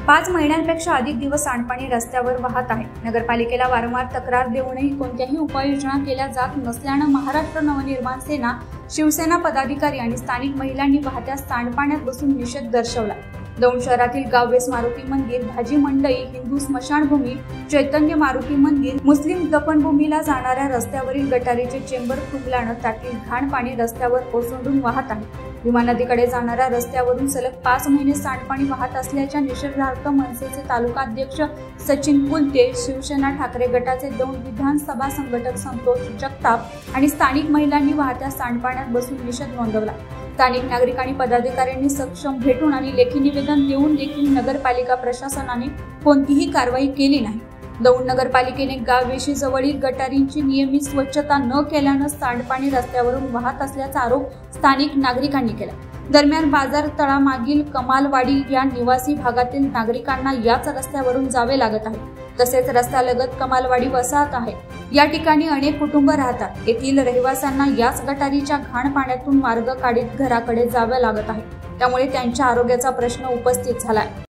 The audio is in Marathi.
5 महिन्यांपेक्षा अधिक दिवस सांडपाणी रस्त्यावर वाहत आहे। नगरपालिकेला वारंवार तक्रार देऊनही कोणत्याही उपाययोजना केल्या जात नसल्यानं महाराष्ट्र नवनिर्माण सेना, शिवसेना पदाधिकारी आणि स्थानिक महिलांनी वाहत्या सांडपाण्यात बसून निषेध दर्शवला। दौंड शहरातील गाववेस मारुती मंदिर, भाजी मंडई, हिंदू स्मशानभूमी, चैतन्य मारुती मंदिर, मुस्लिम दफनभूमीला जाणाऱ्या रस्त्यावरील गटारीचे चेंबर फुगल्यानं त्यातील घाण पाणी रस्त्यावर ओसंडून वाहत आहे। भीमा नदीकडे जाणाऱ्या रस्त्यावरून सलग 5 महिने सांडपाणी वाहत असल्याच्या निषेधार्थ मनसेचे तालुका अध्यक्ष सचिन कुलते, शिवसेना ठाकरे गटाचे दौंड विधानसभा संघटक संतोष जगताप आणि स्थानिक महिलांनी वाहत्या सांडपाण्यात बसून निषेध नोंदवला। स्थानिक नागरिक आणि पदाधिकाऱ्यांनी सक्षम भेटून आणि लेखी निवेदन देऊन देखील नगरपालिका प्रशासनाने कोणतीही कारवाई केली नाही। दौंड नगरपालिकेने गाववेशी जवळील गटारींची नियमित स्वच्छता न केल्यानं सांडपाणी रस्त्यावरून वाहत असल्याचा आरोप स्थानिक नागरिकांनी केला। दरम्यान बाजार तळामागील कमालवाडी या निवासी भागातील नागरिकांना याच रस्त्यावरून जावे लागत आहे। तसेच रस्त्यालगत कमालवाडी वसाहत आहे। या ठिकाणी अनेक कुटुंब राहतात। येथील रहिवाशांना याच गटारीच्या घाण पाण्यातून मार्ग काढीत घराकडे जावे लागत आहे। त्यामुळे त्यांच्या आरोग्याचा प्रश्न उपस्थित झाला आहे।